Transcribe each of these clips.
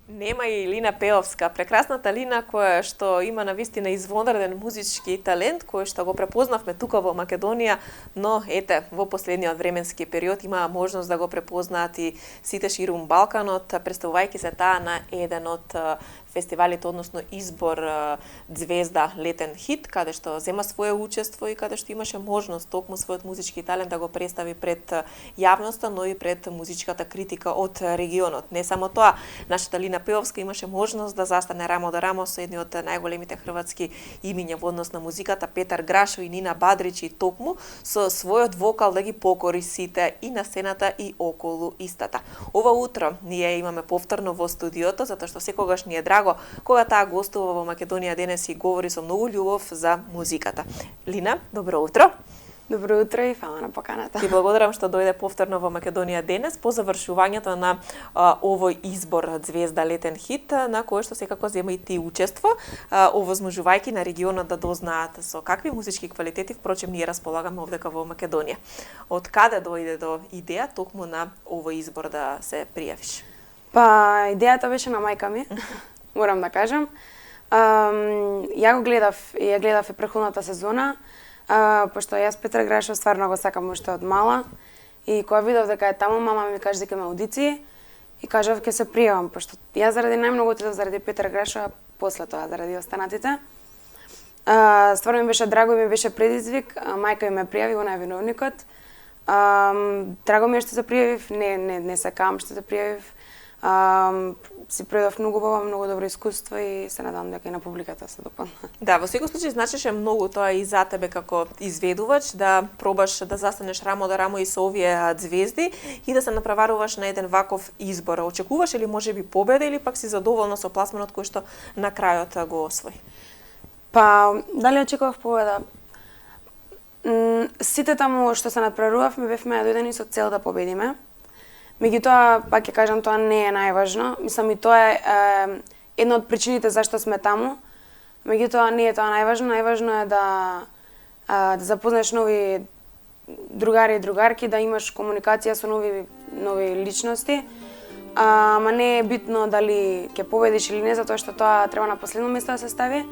Нема и Лина Пеовска, прекрасната Лина која што има навистина извонреден музички талент кој што го препознавме тука во Македонија, но ете, во последниот временски период има можност да го препознаат и сите ширум Балканот, представувајќи се таа на еден од фестивалите, односно избор Звезда летен хит, каде што зема свое учество и каде што имаше можност токму својот музички талент да го представи пред јавноста, но и пред музичката критика од регионот. Не само тоа, нашата Лина Пеовска имаше можност да застане рамо до рамо со едни од најголемите хрватски имиња во однос на музиката, Петар Грашо и Нина Бадрич, и токму со својот вокал да ги покори сите и на сцената и околу истата. Ова утро ние имаме повторно во студиото, затоа што секогаш ни е драго кога таа гостува во Македонија денес и говори со многу љубов за музиката. Лина, добро утро. Добро утро и фала на поканата. Ти благодарам што дојде повторно во Македонија денес по завршувањето на овој избор Звезда летен хит, на кој што секако зема и ти учество, овозможувајќи на регионот да дознаат со какви музички квалитети, впрочем ние располагаме овдека во Македонија. Од каде дојде до идеја токму на овој избор да се пријавиш? Па идејата беше на мајка ми, морам да кажам. Ја гледав и претходната сезона. Пошто јас Петар Грашов стварно го сакам уште од мала и кога видов дека е таму, мама ми каже дека има аудиции и кажав ќе се пријавам, пошто јас заради најмногу отидов заради Петар Грашов, после тоа заради останатите. Стварно ми беше драго и ми беше предизвик, мајка ми ме пријави, она е виновникот. Драго ми е што се пријавив, не сакам што се пријавив. Си предав многу убаво, многу добро искуство и се надам дека и на публиката се допадна. Да, во секој случај значеше многу тоа и за тебе како изведувач, да пробаш да застанеш рамо до рамо и со овие звезди и да се направаруваш на еден ваков избор. Очекуваш ли можеби победа или пак си задоволна со пласманот кој што на крајот го освои? Па, дали очекував победа? Сите таму што се надпреварувавме бевме дојдени со цел да победиме. Меѓутоа, пак ќе кажам, тоа не е најважно. Мислам и тоа е една од причините зашто сме таму. Меѓутоа, не е тоа најважно. Најважно е да запознаеш нови другари и другарки, да имаш комуникација со нови личности. Ама не е битно дали ќе победиш или не, затоа што тоа треба на последно место да се стави.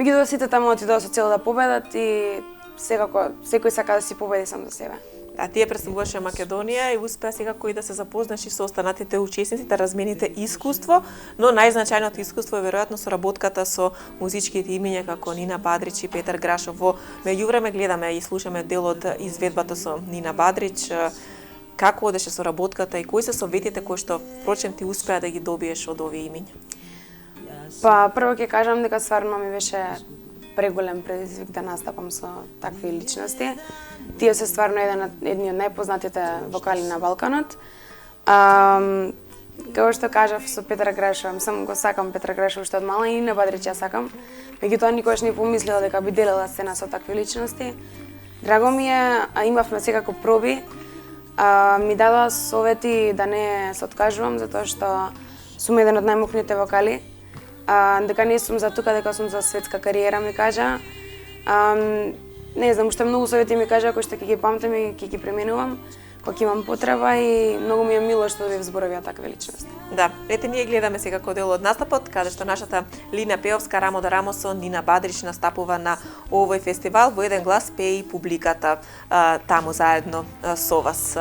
Меѓутоа, сите таму отидоа со цел да победат и секако секој сака да си победи сам за себе. А тие представуваше Македонија и успеа секако и да се запознаш и со останатите учесници, да размените искуство, но најзначајното искуство е веројатно соработката со музичките имиња како Нина Бадрич и Петар Грашов. Во меѓувреме гледаме и слушаме дел од изведбата со Нина Бадрич. Како одеше соработката и кои се советите кои што впрочем ти успеа да ги добиеш од овие имиња? Па прво ќе кажам дека стварно ми беше преголем предизвик да настапам со такви личности. Тие се стварно едни од најпознатите вокали на Балканот. Како што кажав со Петар Грашов, сам го сакам Петар Грашов уште од мала и Нина Бадрич ја сакам. Меѓутоа никогаш не помислила дека би делела сцена со такви личности. Драго ми е, имавме секако проби. Ми дадоа совети да не се откажувам затоа што сум еден од најмокните вокали. Дека не сум за тука, дека сум за светска кариера, ми кажа. Не знам, уште многу совети ми кажа, кои што ќе ги памтам и ќе ги пременувам, кога ќе имам потреба и многу ми е мило што ви зборовија такви личности. Да, ете ние гледаме секако дел од настапот, каде што нашата Лина Пеовска рамо до рамо со Нина Бадрич настапува на овој фестивал, во еден глас пее и публиката таму заедно со вас.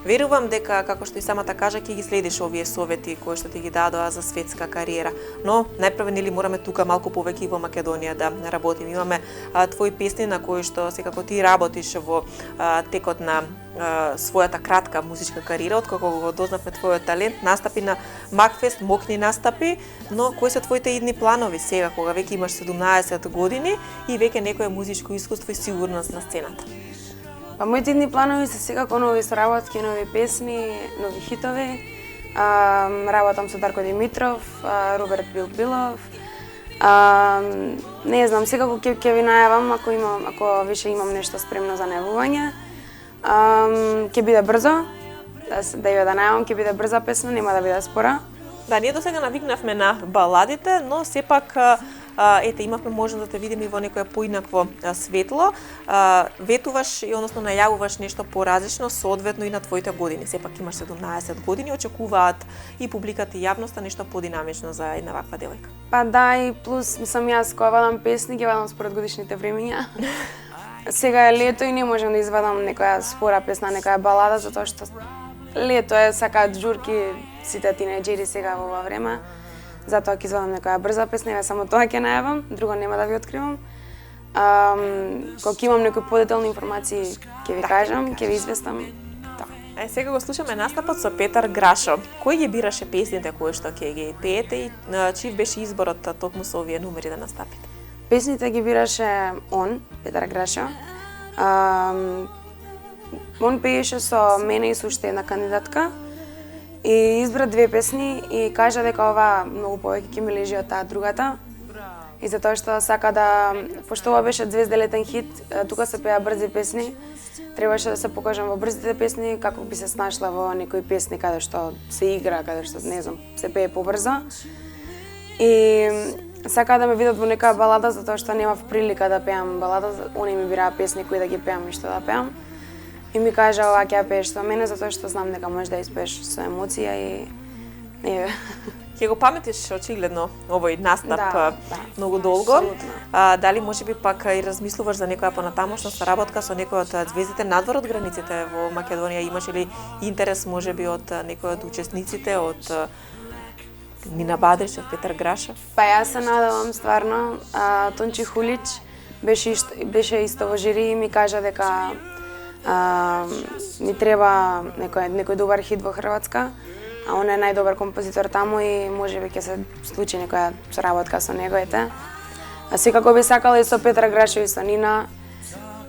Верувам дека, како што и самата кажа, ќе ги следиш овие совети кои што ти ги дадоа за светска кариера. Но најпрво нели мораме тука малку повеќе во Македонија да работиме. Имаме твои песни на кои што секако ти работиш во текот на својата кратка музичка кариера, откако го дознавме твојот талент, настапи на Макфест, мокни настапи, но кои се твоите идни планови сега кога веќе имаш 17 години и веќе некое музичко искуство и сигурност на сцената? Па моите идни планови се секако нови соработки, нови песни, нови хитови. Работам со Дарко Димитров, Роберт Билбилов. Не знам, секако ќе ви најавам ако више имам нешто спремно за најавување. Ќе биде брзо, да ја да најавам, ќе биде брза песна, нема да биде спора. Да, ние досега навикнавме на баладите, но сепак ете, имавме можност да те видиме во некое поинакво светло. Ветуваш и односно најавуваш нешто поразлично соодветно и на твоите години. Сепак имаш 17 години, очекуваат и публиката и јавноста нешто подинамично за една ваква девојка. Па да, и плюс мислам јас кога вадам песни, ги вадам според годишните времиња. Сега е лето и не можам да извадам некоја спора песна, некоја балада, затоа што лето е, сакаат журки сите тинејџери сега во ова време. Затоа ќе извадам некоја брза песна, ја само тоа ќе најавам, друго нема да ви откривам. Кога имам некои подетални информации, ќе ви кажам, ќе ви известам. Сега го слушаме настапот со Петар Грашо. Кој ги бираше песните кои што ќе ги пеете и чив беше изборот токму со овие номери да настапите? Песните ги бираше он, Петар Грашо. Он пееше со мене и со уште една кандидатка и избра две песни и кажа дека ова многу повеќе ќе ми лежи од таа другата. И затоа што сака да, пошто ова беше звезделетен хит, тука се пеа брзи песни, требаше да се покажам во брзите песни како би се снашла во некои песни каде што се игра, каде што не знам, се пее побрзо. И сака да ме видат во некоја балада затоа што немав прилика да пеам балада, они ми бираа песни кои да ги пеам и што да пеам. И ми кажа ова ќе ја пееш со мене затоа што знам дека можеш да испееш со емоција и Ќе го паметиш очигледно овој настап многу долго. Дали можеби пак и размислуваш за некоја понатамошна соработка со некој од звездите надвор од границите во Македонија? Имаш ли интерес можеби од некој од учесниците, од Нина Бадрич, од Петар Грашо? Па јас се надевам стварно. Тончи Хулич беше исто во жири и ми кажа дека ми треба некој добар хит во Хрватска. А он е најдобар композитор таму и можеби ќе се случи некоја соработка со него, ете. А секако би сакала и со Петар Грашо и со Нина.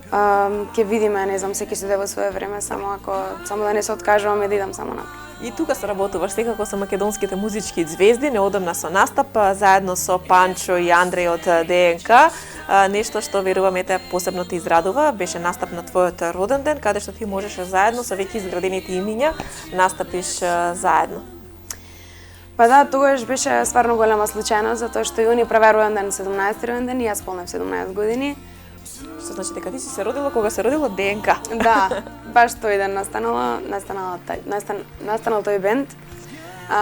Ќе видиме, не знам, секој се во свое време, само да не се откажуваме да идам само напред. И тука соработуваш секако со македонските музички звезди, неодамна со настап, заедно со Панчо и Андреј од ДНК. Нешто што верувам ете посебно те израдува, беше настап на твојот роден ден, каде што ти можеш заедно со веќе изградените имиња настапиш заедно. Па да, тогаш беше стварно голема случајност, затоа што и они правеа роден ден 17 роден ден и јас полнев 17 години. Што значи дека ти си се родила кога се родила ДНК? Да, баш тој ден настанал тој бенд.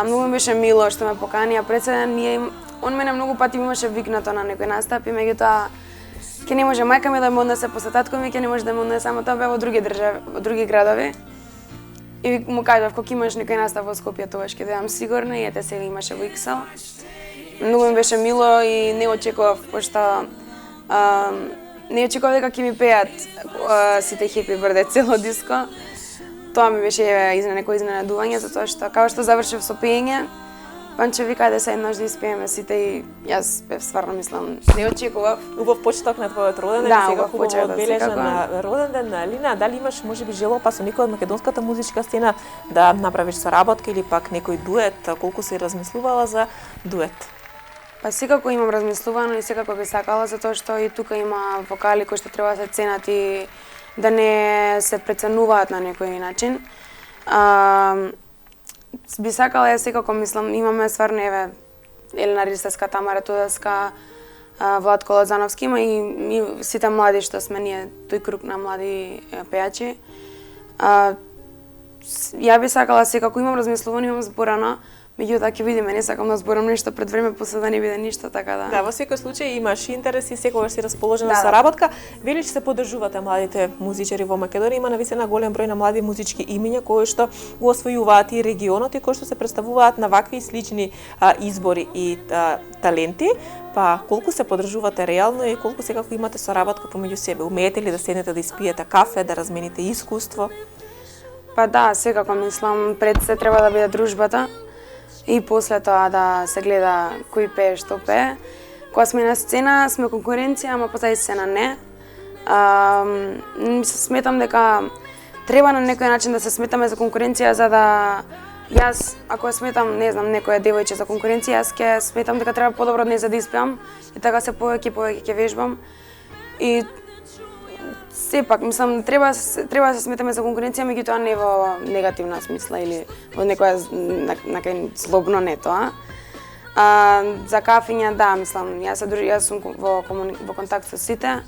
Многу ми беше мило што ме покани, а председен он мене многу пати имаше викнато на некој настап и меѓутоа ќе не може мајка ми да ме однесе после татко ми, ќе не може да ме однесе, само тоа беа во други држави, во други градови. И му кажав кога имаш некој настап во Скопје, тогаш ќе дојдам сигурно и ете сега имаше во Иксел. Многу ми беше мило и не очекував, пошто не очекував дека ќе ми пеат сите Happy Birthday цело диско. Тоа ми беше некој изненадување, затоа што како што завршив со пеење, Панче вика да се еднаш да испееме сите и јас стварно мислам, не очекував. Убав почеток на твојот роден ден, сега хубаво одбележан на роден ден на Лина. Дали имаш можеби желба со некој од македонската музичка сцена да направиш соработка или пак некој дует? Колку си размислувала за дует? Па секако имам размислувано и секако би сакала, затоа што и тука има вокали кои што треба да се ценат и да не се преценуваат на некој начин. Би сакала ја секако, мислам, имаме стварно еве Елена Ристевска, Тамара Тудевска, Владко Лозановски, има и сите млади што сме ние, тој круг на млади пејачи. Ја би сакала секако, имам размислувано, имам зборано, меѓутоа ќе видиме, не сакам да зборам нешто пред време, после да не биде ништо, така да. Да, во секој случај имаш интерес и секогаш си расположена за соработка. Велиш се поддржувате младите музичари во Македонија, има навистина голем број на млади музички имиња кои што го освојуваат и регионот и кои што се представуваат на вакви и слични избори и таленти. Па колку се поддржувате реално и колку секако имате соработка помеѓу себе? Умеете ли да седнете да испиете кафе, да размените искуство? Па да, секако мислам, пред се треба да биде дружбата. И после тоа да се гледа кој пее, што пее. Кога сме на сцена, сме конкуренција, ама позади сцена не. Сметам дека треба на некој начин да се сметаме за конкуренција, за да јас, ако ја сметам, не знам, некоја девојче за конкуренција, јас ќе сметам дека треба подобро од неј за да испеам и така се повеќе ќе вежбам. И сепак, мислам, треба да се сметаме за конкуренција, меѓутоа не во негативна смисла или во некоја злобно не тоа. За кафиња, да, мислам, јас сум во контакт со сите.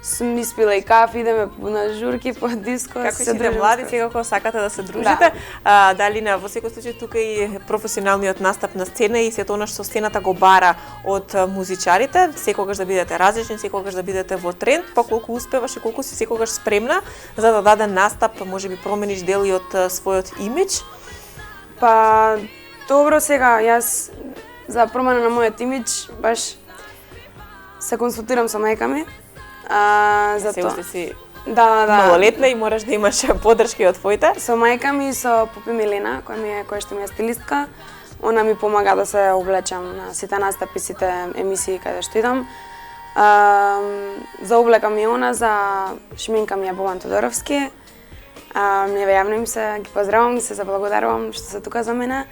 Сум испила и кафе, идеме на журки, по диско. Како сите млади, секако сакате да се дружите. Да. Далина, во секој случај тука и професионалниот настап на сцена и сето она што сцената го бара од музичарите, секогаш да бидете различни, секогаш да бидете во тренд, па колку успеваш и колку си секогаш спремна за да даде настап, можеби промениш дел и од својот имидж. Па добро, сега јас за промена на мојот имидж баш се консултирам со мајка ми. Се уште си да. малолетна и мораш да имаш поддршки од твоите. Со мајка ми и со Попи Милена, која што ми е стилистка, она ми помага да се облечам на сите настапи, сите емисии каде што идам. За облека ми она, за шминка ми е Боган Тодоровски. Јавно им се, ги поздравам, се заблагодарувам што се тука за мене.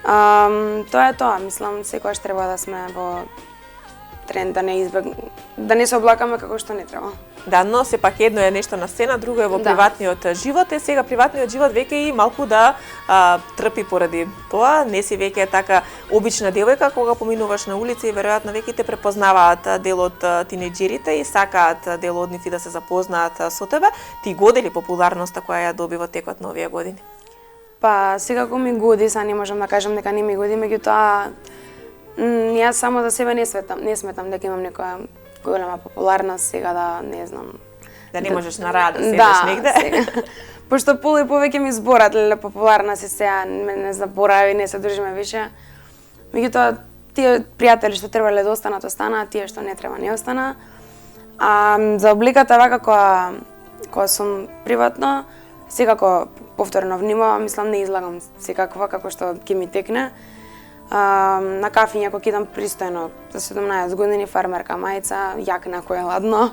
Тоа е тоа, мислам, секогаш треба да сме во тренд, да не се облакаме како што не треба. Да, но сепак едно е нешто на сцена, друго е во приватниот живот. Сега приватниот живот веќе и малку да трпи поради тоа. Не си веќе така обична девојка кога поминуваш на улица и веројатно веќе те препознаваат дел од тинеџерите и сакаат дел од нив да се запознаат со тебе. Ти годели популарноста која ја доби во текот на овие години? Па, секако ми годи, са не можам да кажам дека не ми годи, меѓутоа јас само за себе не сметам дека имам некоја голема популарност сега да не знам. Да не можеш на рад да седеш негде? Сега. Пошто полу и повеќе ми зборат леле популарна си сега, не заборави, не се дружиме више. Меѓутоа тие пријатели што требале да останат, останаа, тие што не треба не остана. За обликата вака која сум приватно, секако повторно внимавам, мислам не излагам секаква како што ќе ми текне. На кафиња кога идам пристојно, за 17 години, фармерка мајца, јакна која е ладно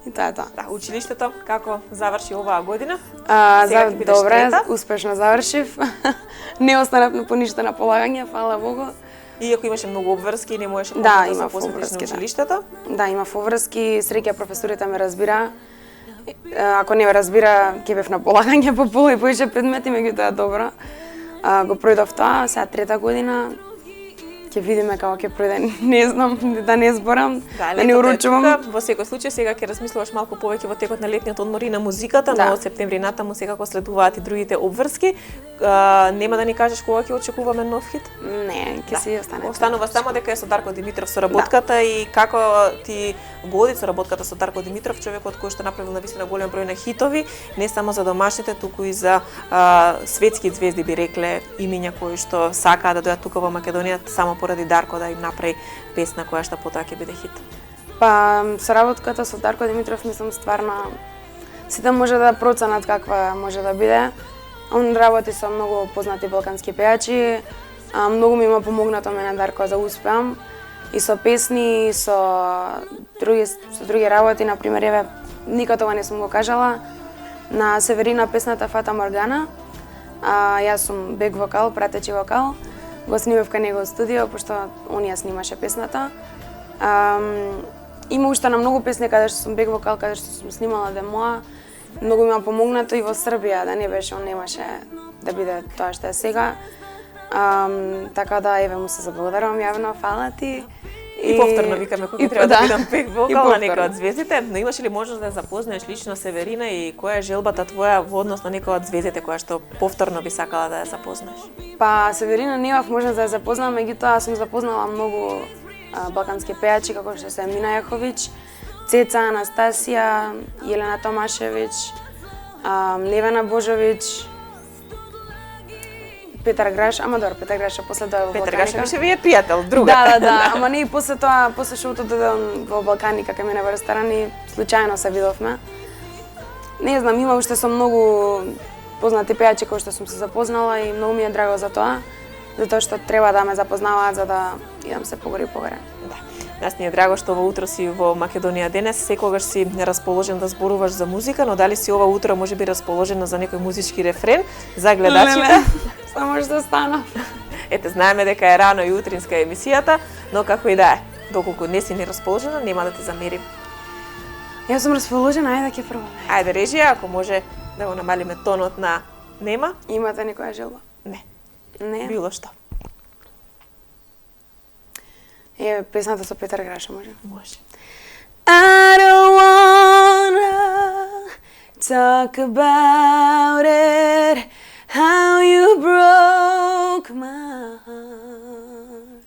и тоа е тоа. Да, училиштето како заврши оваа година? Добре, успешно завршив. Не останав по ништо на полагање, фала Богу. Иако имаше многу обврски, не можеше да се посветиш на училиштето? Да, имав обврски, среќа професорите ме разбира. Ако не ме разбира, ќе бев на полагање по пола и повеќе предмети, меѓутоа добро. Го пројдов тоа, сега трета година. Ќе видиме како ќе пројде, не знам, да не зборам, да не урочувам. Во секој случај сега ќе размислуваш малку повеќе во текот на летниот одмор и на музиката, но од септември натаму секако следуваат и другите обврски. Нема да ни кажеш кога ќе очекуваме нов хит? Не, ќе си остане. Останува само дека е со Дарко Димитров соработката и како ти годи соработката со Дарко Димитров, човекот кој што направил навистина голем број на хитови, не само за домашните, туку и за светски звезди би рекле, имиња кои што сакаат да дојдат тука во Македонија само поради Дарко да им направи песна која што потоа ќе биде хит. Па соработката со Дарко Димитров мислам стварно сите може да проценат каква може да биде. Он работи со многу познати балкански пејачи, многу ми има помогнато мене Дарко да успеам и со песни, и со други работи, на пример еве никад тоа не сум го кажала на Северина песната Фата Моргана. Јас сум бек вокал, пратечи вокал. Го снимав кај него студио, пошто он ја снимаше песната. Има уште на многу песни каде што сум бек вокал, каде што сум снимала демоа. Многу ми помогнато и во Србија, да не беше, он немаше да биде тоа што е сега. Така да, еве му се заблагодарувам јавно, фала ти. И повторно викаме кога треба да бидам бек вокал на некоја од звездите, но имаш ли можност да ја запознаеш лично Северина и која е желбата твоја во однос на некоја од звездите која што повторно би сакала да ја запознаеш? Па Северина немав можност да ја запознам, меѓутоа сум запознала многу балкански пејачи како што се Мина Јаховиќ, Цеца, Анастасија, Јелена Томашевиќ, Левена Божовиќ, Петар Граш, Петар Граша после дојде во Балканика. Петар Граша беше ви е пријател, друга. Да, ама не и после тоа, после шоуто дојде во Балканика кај мене во ресторан и случајно се видовме. Не знам, има уште со многу познати пејачи кои што сум се запознала и многу ми е драго за тоа, затоа што треба да ме запознаваат за да идам се погоре и погоре. Да. Нас ни е драго што ова утро си во Македонија денес, секогаш си расположен да зборуваш за музика, но дали си ова утро можеби расположена за некој музички рефрен за гледачите? Само што стана. Ете, знаеме дека е рано и утринска емисијата, но како и да е, доколку не си расположена, нема да ти замерим. Јас сум расположена, ајде ќе пробаме. Ајде режија, ако може да го намалиме тонот на нема. Имате некоја желба? Не. Не. Било што. Е песната со Петар Граша, може? Може. I don't wanna talk about it, how you broke my heart.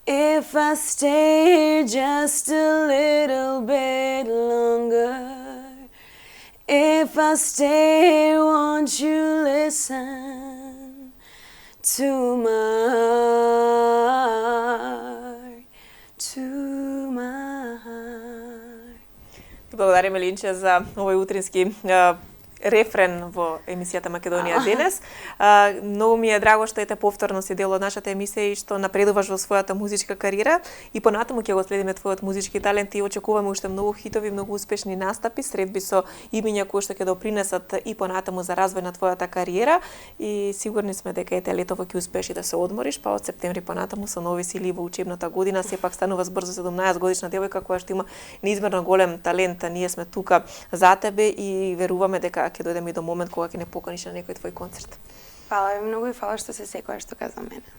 If I stay here just a little bit longer, if I stay here, won't you listen to my heart, to my heart. Благодариме, Линче, за овој утрински рефрен во емисијата Македонија денес. Многу ми е драго што ете повторно си дел од нашата емисија и што напредуваш во својата музичка кариера и понатаму ќе го следиме твојот музички талент и очекуваме уште многу хитови, многу успешни настапи, средби со имиња кои што ќе допринесат и понатаму за развој на твојата кариера и сигурни сме дека ете летово ќе успееш и да се одмориш, па од септември понатаму со нови сили во учебната година, сепак стануваш брзо 17 годишна девојка која што има неизмерно голем талент. Ние сме тука за тебе и веруваме дека ќе дојдеме и до момент кога ќе не поканиш на некој твој концерт. Фала ви многу и фала што се секоја што каза мене.